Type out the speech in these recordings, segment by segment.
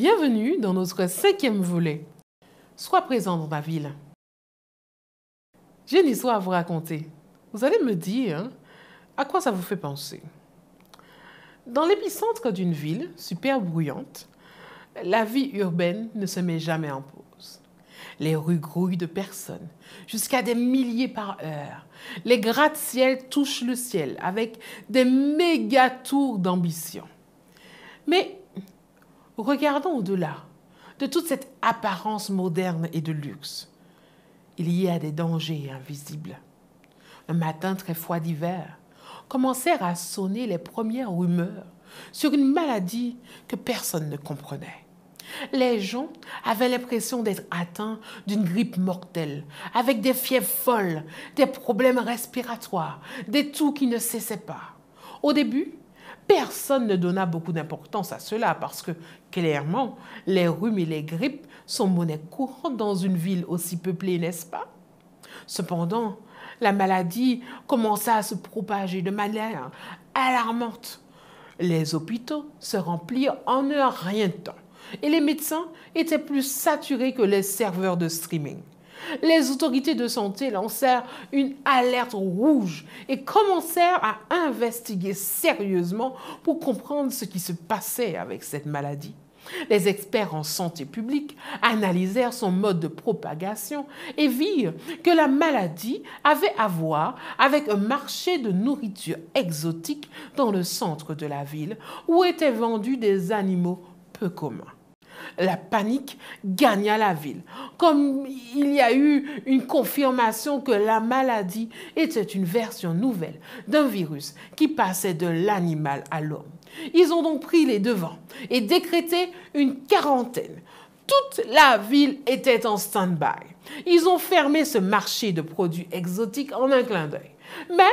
Bienvenue dans notre 5e volet. Sois présent dans ta ville. J'ai une histoire à vous raconter. Vous allez me dire à quoi ça vous fait penser. Dans l'épicentre d'une ville super bruyante, la vie urbaine ne se met jamais en pause. Les rues grouillent de personnes, jusqu'à des milliers par heure. Les gratte-ciel touchent le ciel avec des méga tours d'ambition. Mais regardons au-delà de toute cette apparence moderne et de luxe. Il y a des dangers invisibles. Un matin très froid d'hiver, commencèrent à sonner les premières rumeurs sur une maladie que personne ne comprenait. Les gens avaient l'impression d'être atteints d'une grippe mortelle, avec des fièvres folles, des problèmes respiratoires, des toux qui ne cessaient pas. Au début, personne ne donna beaucoup d'importance à cela parce que, clairement, les rhumes et les grippes sont monnaie courante dans une ville aussi peuplée, n'est-ce pas? Cependant, la maladie commença à se propager de manière alarmante. Les hôpitaux se remplirent en un rien de temps et les médecins étaient plus saturés que les serveurs de streaming. Les autorités de santé lancèrent une alerte rouge et commencèrent à investiguer sérieusement pour comprendre ce qui se passait avec cette maladie. Les experts en santé publique analysèrent son mode de propagation et virent que la maladie avait à voir avec un marché de nourriture exotique dans le centre de la ville où étaient vendus des animaux peu communs. La panique gagna la ville, comme il y a eu une confirmation que la maladie était une version nouvelle d'un virus qui passait de l'animal à l'homme. Ils ont donc pris les devants et décrété une quarantaine. Toute la ville était en stand-by. Ils ont fermé ce marché de produits exotiques en un clin d'œil. Mais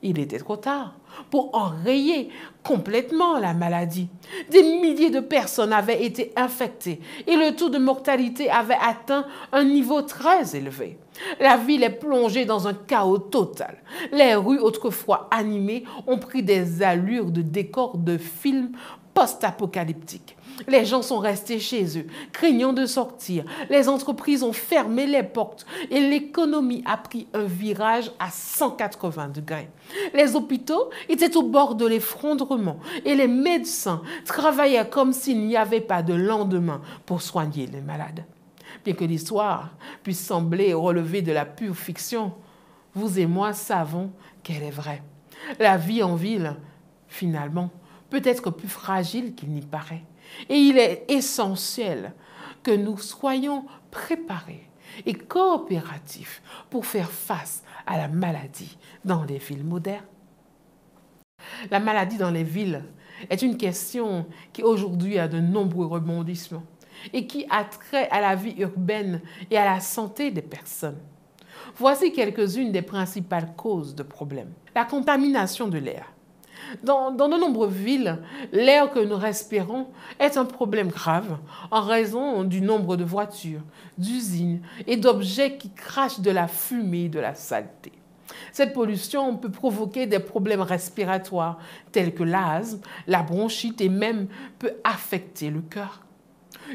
il était trop tard pour enrayer complètement la maladie. Des milliers de personnes avaient été infectées et le taux de mortalité avait atteint un niveau très élevé. La ville est plongée dans un chaos total. Les rues autrefois animées ont pris des allures de décors de films post-apocalyptiques. Les gens sont restés chez eux, craignant de sortir. Les entreprises ont fermé les portes et l'économie a pris un virage à 180 degrés. Les hôpitaux étaient au bord de l'effondrement et les médecins travaillaient comme s'il n'y avait pas de lendemain pour soigner les malades. Bien que l'histoire puisse sembler relever de la pure fiction, vous et moi savons qu'elle est vraie. La vie en ville, finalement, peut être plus fragile qu'il n'y paraît. Et il est essentiel que nous soyons préparés et coopératifs pour faire face à la maladie dans les villes modernes. La maladie dans les villes est une question qui aujourd'hui a de nombreux rebondissements et qui a trait à la vie urbaine et à la santé des personnes. Voici quelques-unes des principales causes de problèmes. La contamination de l'air. Dans de nombreuses villes, l'air que nous respirons est un problème grave en raison du nombre de voitures, d'usines et d'objets qui crachent de la fumée et de la saleté. Cette pollution peut provoquer des problèmes respiratoires tels que l'asthme, la bronchite et même peut affecter le cœur.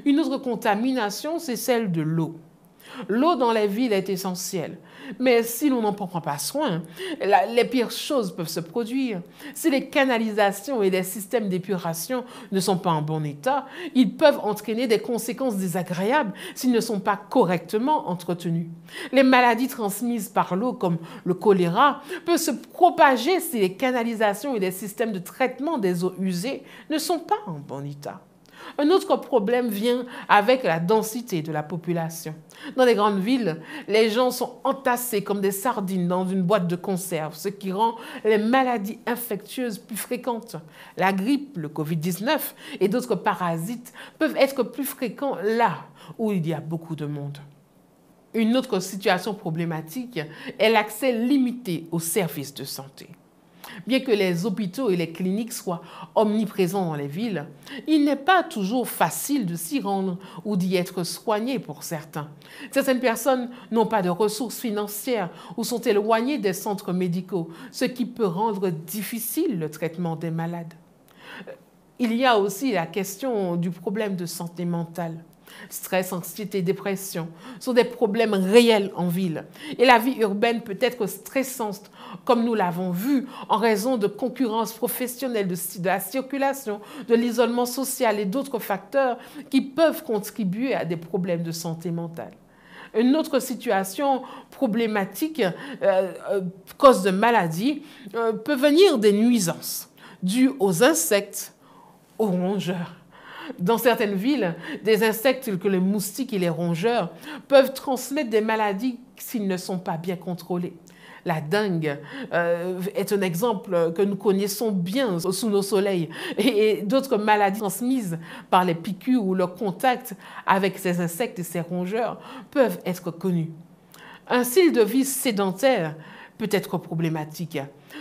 Une autre contamination, c'est celle de l'eau. L'eau dans les villes est essentielle, mais si l'on n'en prend pas soin, les pires choses peuvent se produire. Si les canalisations et les systèmes d'épuration ne sont pas en bon état, ils peuvent entraîner des conséquences désagréables s'ils ne sont pas correctement entretenus. Les maladies transmises par l'eau, comme le choléra, peuvent se propager si les canalisations et les systèmes de traitement des eaux usées ne sont pas en bon état. Un autre problème vient avec la densité de la population. Dans les grandes villes, les gens sont entassés comme des sardines dans une boîte de conserve, ce qui rend les maladies infectieuses plus fréquentes. La grippe, le Covid-19 et d'autres parasites peuvent être plus fréquents là où il y a beaucoup de monde. Une autre situation problématique est l'accès limité aux services de santé. Bien que les hôpitaux et les cliniques soient omniprésents dans les villes, il n'est pas toujours facile de s'y rendre ou d'y être soigné pour certains. Certaines personnes n'ont pas de ressources financières ou sont éloignées des centres médicaux, ce qui peut rendre difficile le traitement des malades. il y a aussi la question du problème de santé mentale. Stress, anxiété, dépression sont des problèmes réels en ville. Et la vie urbaine peut être stressante, comme nous l'avons vu, en raison de concurrence professionnelle, de la circulation, de l'isolement social et d'autres facteurs qui peuvent contribuer à des problèmes de santé mentale. Une autre situation problématique, cause de maladie, peut venir des nuisances dues aux insectes, aux rongeurs. Dans certaines villes, des insectes tels que les moustiques et les rongeurs peuvent transmettre des maladies s'ils ne sont pas bien contrôlés. La dengue est un exemple que nous connaissons bien sous nos soleils et d'autres maladies transmises par les piqûres ou le contact avec ces insectes et ces rongeurs peuvent être connues. Un style de vie sédentaire peut être problématique.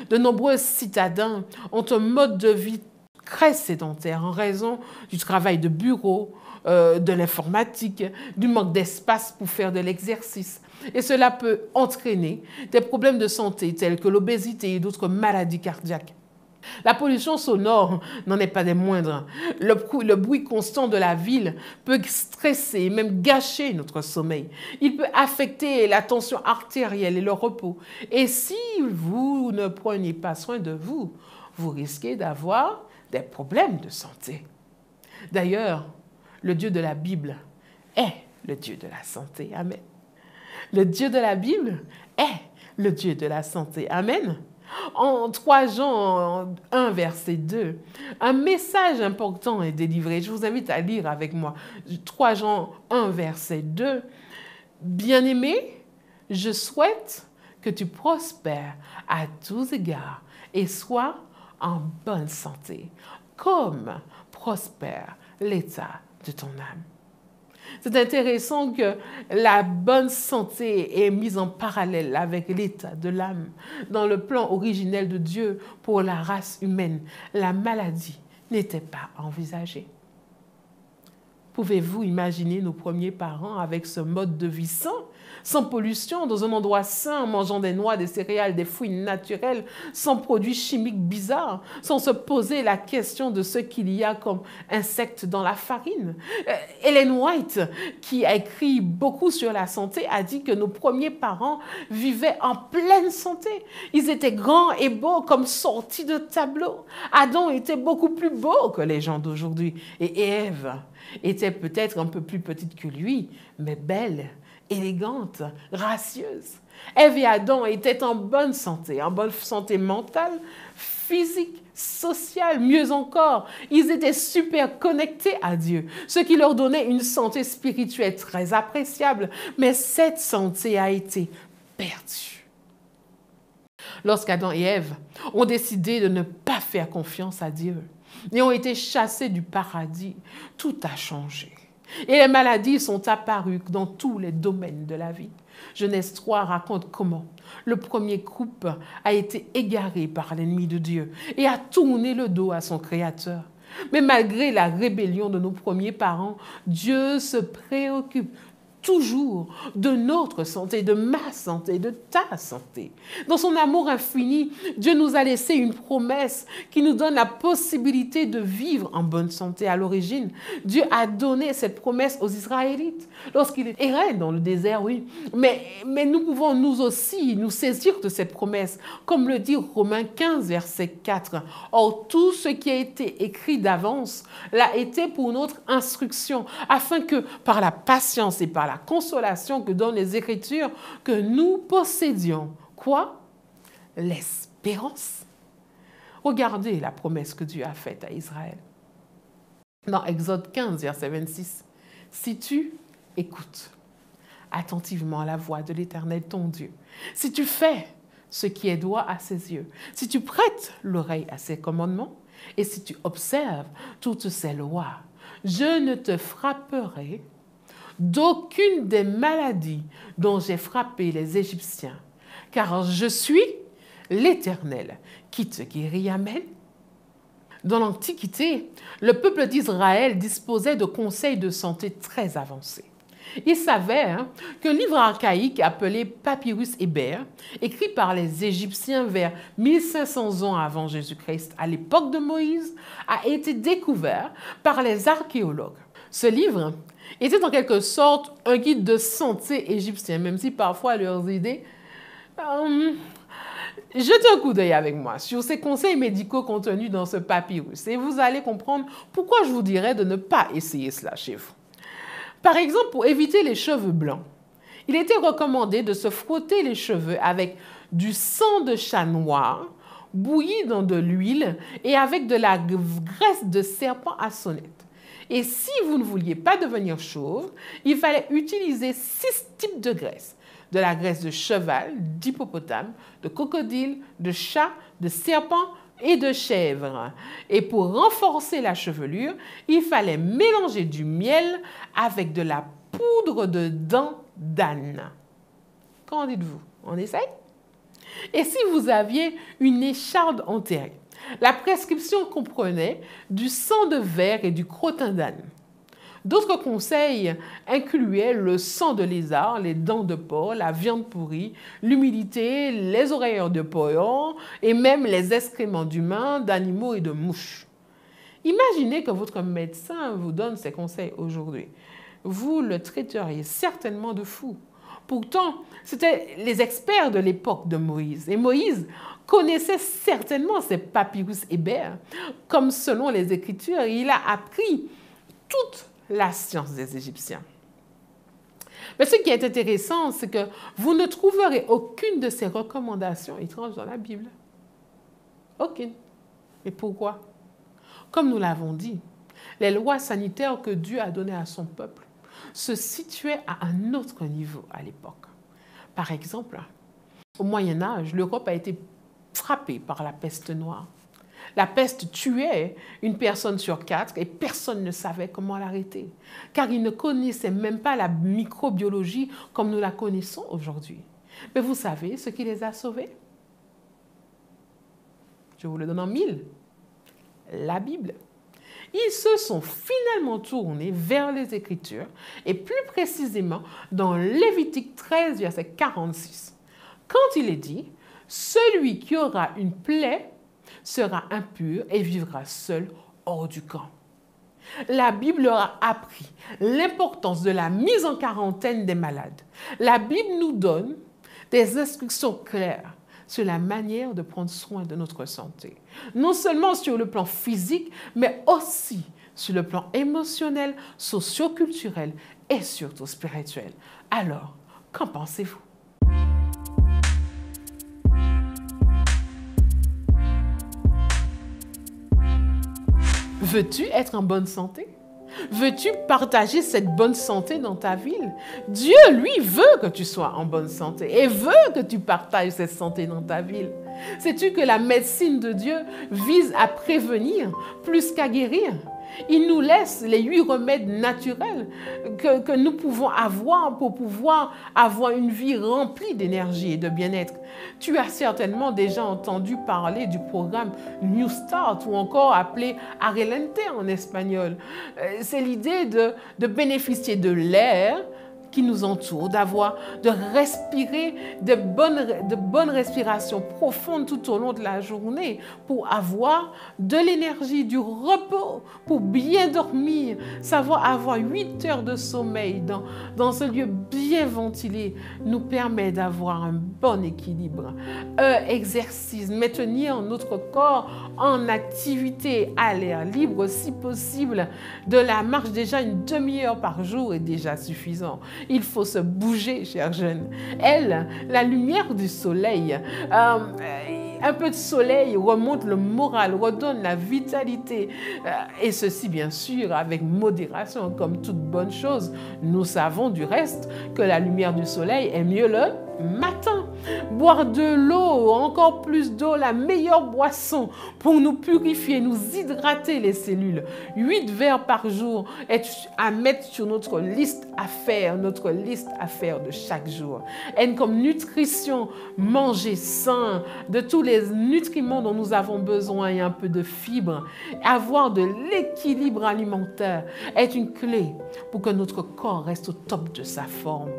De nombreux citadins ont un mode de vie très sédentaire en raison du travail de bureau, de l'informatique, du manque d'espace pour faire de l'exercice. Et cela peut entraîner des problèmes de santé tels que l'obésité et d'autres maladies cardiaques. La pollution sonore n'en est pas des moindres. Le bruit constant de la ville peut stresser et même gâcher notre sommeil. Il peut affecter la tension artérielle et le repos. Et si vous ne prenez pas soin de vous, vous risquez d'avoir des problèmes de santé. D'ailleurs, le Dieu de la Bible est le Dieu de la santé. Amen. Le Dieu de la Bible est le Dieu de la santé. Amen. En 3 Jean 1, verset 2, un message important est délivré. Je vous invite à lire avec moi. 3 Jean 1, verset 2. Bien-aimé, je souhaite que tu prospères à tous égards et sois en bonne santé, comme prospère l'état de ton âme. C'est intéressant que la bonne santé est mise en parallèle avec l'état de l'âme. Dans le plan originel de Dieu pour la race humaine, la maladie n'était pas envisagée. Pouvez-vous imaginer nos premiers parents avec ce mode de vie sain, sans pollution, dans un endroit sain, mangeant des noix, des céréales, des fruits naturels, sans produits chimiques bizarres, sans se poser la question de ce qu'il y a comme insectes dans la farine? Ellen White, qui a écrit beaucoup sur la santé, a dit que nos premiers parents vivaient en pleine santé. Ils étaient grands et beaux comme sortis de tableau. Adam était beaucoup plus beau que les gens d'aujourd'hui. Et Ève était peut-être un peu plus petite que lui, mais belle, élégante, gracieuse. Ève et Adam étaient en bonne santé mentale, physique, sociale, mieux encore. Ils étaient super connectés à Dieu, ce qui leur donnait une santé spirituelle très appréciable. Mais cette santé a été perdue. Lorsqu'Adam et Ève ont décidé de ne pas faire confiance à Dieu et ont été chassés du paradis, tout a changé. Et les maladies sont apparues dans tous les domaines de la vie. Genèse 3 raconte comment le premier couple a été égaré par l'ennemi de Dieu et a tourné le dos à son Créateur. Mais malgré la rébellion de nos premiers parents, Dieu se préoccupe toujours de notre santé, de ma santé, de ta santé. Dans son amour infini, Dieu nous a laissé une promesse qui nous donne la possibilité de vivre en bonne santé. À l'origine, Dieu a donné cette promesse aux Israélites lorsqu'ils erraient dans le désert, oui. Mais nous pouvons nous aussi nous saisir de cette promesse, comme le dit Romains 15, verset 4. Or, tout ce qui a été écrit d'avance l'a été pour notre instruction, afin que par la patience et par la consolation que donnent les Écritures, que nous possédions. Quoi? L'espérance. Regardez la promesse que Dieu a faite à Israël. Dans Exode 15, verset 26. Si tu écoutes attentivement la voix de l'Éternel, ton Dieu, si tu fais ce qui est droit à ses yeux, si tu prêtes l'oreille à ses commandements et si tu observes toutes ses lois, je ne te frapperai d'aucune des maladies dont j'ai frappé les Égyptiens, car je suis l'Éternel qui te guérit. Amen. Dans l'Antiquité, le peuple d'Israël disposait de conseils de santé très avancés. Il s'avère qu'un livre archaïque appelé Papyrus Héber, écrit par les Égyptiens vers 1500 ans avant Jésus-Christ, à l'époque de Moïse, a été découvert par les archéologues. Ce livre était en quelque sorte un guide de santé égyptien, même si parfois leurs idées... Jetez un coup d'œil avec moi sur ces conseils médicaux contenus dans ce papyrus et vous allez comprendre pourquoi je vous dirais de ne pas essayer cela chez vous. Par exemple, pour éviter les cheveux blancs, il était recommandé de se frotter les cheveux avec du sang de chat noir, bouilli dans de l'huile et avec de la graisse de serpent à sonnette. Et si vous ne vouliez pas devenir chauve, il fallait utiliser 6 types de graisse. De la graisse de cheval, d'hippopotame, de crocodile, de chat, de serpent et de chèvre. Et pour renforcer la chevelure, il fallait mélanger du miel avec de la poudre de dents d'âne. Qu'en dites-vous? On essaye? Et si vous aviez une écharde enterrée? La prescription comprenait du sang de verre et du crottin d'âne. D'autres conseils incluaient le sang de lézard, les dents de porc, la viande pourrie, l'humidité, les oreillères de porc et même les excréments d'humains, d'animaux et de mouches. Imaginez que votre médecin vous donne ces conseils aujourd'hui. Vous le traiteriez certainement de fou. Pourtant, c'étaient les experts de l'époque de Moïse. Et Moïse connaissait certainement ces papyrus Héber. Comme selon les Écritures, il a appris toute la science des Égyptiens. Mais ce qui est intéressant, c'est que vous ne trouverez aucune de ces recommandations étranges dans la Bible. Aucune. Et pourquoi? Comme nous l'avons dit, les lois sanitaires que Dieu a données à son peuple se situaient à un autre niveau à l'époque. Par exemple, au Moyen Âge, l'Europe a été frappée par la peste noire. La peste tuait une personne sur 4 et personne ne savait comment l'arrêter, car ils ne connaissaient même pas la microbiologie comme nous la connaissons aujourd'hui. Mais vous savez ce qui les a sauvés? Je vous le donne en 1000. La Bible. Ils se sont finalement tournés vers les Écritures et plus précisément dans Lévitique 13, verset 46. Quand il est dit « Celui qui aura une plaie sera impur et vivra seul hors du camp. » La Bible leur a appris l'importance de la mise en quarantaine des malades. La Bible nous donne des instructions claires sur la manière de prendre soin de notre santé. Non seulement sur le plan physique, mais aussi sur le plan émotionnel, socio-culturel et surtout spirituel. Alors, qu'en pensez-vous? Veux-tu être en bonne santé? Veux-tu partager cette bonne santé dans ta ville? Dieu, lui, veut que tu sois en bonne santé et veut que tu partages cette santé dans ta ville. Sais-tu que la médecine de Dieu vise à prévenir plus qu'à guérir? Il nous laisse les 8 remèdes naturels que nous pouvons avoir pour pouvoir avoir une vie remplie d'énergie et de bien-être. Tu as certainement déjà entendu parler du programme New Start ou encore appelé Arelente en espagnol. C'est l'idée de bénéficier de l'air qui nous entoure, de respirer de bonnes respirations profondes tout au long de la journée pour avoir de l'énergie, du repos, pour bien dormir, savoir avoir 8 heures de sommeil dans ce lieu bien ventilé nous permet d'avoir un bon équilibre. Exercice, maintenir notre corps en activité à l'air libre si possible. De la marche, déjà une demi-heure par jour est déjà suffisant. Il faut se bouger, chers jeunes. La lumière du soleil, un peu de soleil remonte le moral, redonne la vitalité. Et ceci, bien sûr, avec modération, comme toute bonne chose. Nous savons du reste que la lumière du soleil est mieux le matin. Boire de l'eau, encore plus d'eau, la meilleure boisson pour nous purifier, nous hydrater les cellules. 8 verres par jour est à mettre sur notre liste à faire de chaque jour. Et comme nutrition, manger sain, de tous les nutriments dont nous avons besoin et un peu de fibres, avoir de l'équilibre alimentaire est une clé pour que notre corps reste au top de sa forme.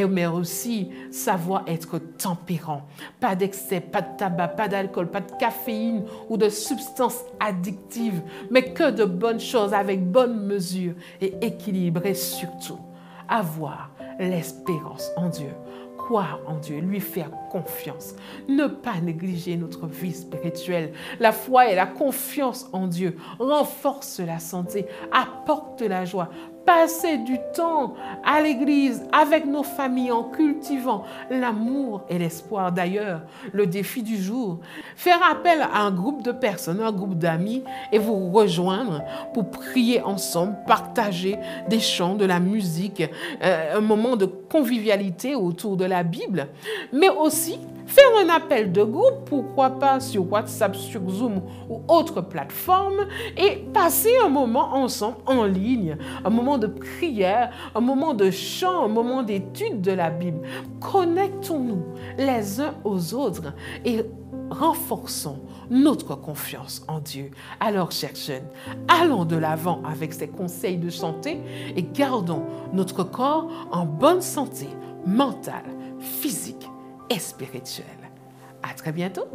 Mais aussi savoir être tempérant. Pas d'excès, pas de tabac, pas d'alcool, pas de caféine ou de substances addictives, mais que de bonnes choses avec bonne mesure et équilibre, et surtout avoir l'espérance en Dieu. Croire en Dieu, lui faire confiance, ne pas négliger notre vie spirituelle. La foi et la confiance en Dieu renforcent la santé, apportent la joie. Passer du temps à l'église avec nos familles en cultivant l'amour et l'espoir. D'ailleurs, le défi du jour, faire appel à un groupe de personnes, un groupe d'amis et vous rejoindre pour prier ensemble, partager des chants, de la musique, un moment de convivialité autour de la Bible, mais aussi faire un appel de groupe, pourquoi pas sur WhatsApp, sur Zoom ou autre plateforme, et passer un moment ensemble en ligne, un moment de prière, un moment de chant, un moment d'étude de la Bible. Connectons-nous les uns aux autres et renforçons notre confiance en Dieu. Alors, chers jeunes, allons de l'avant avec ces conseils de santé et gardons notre corps en bonne santé mentale, physique et spirituelle. À très bientôt!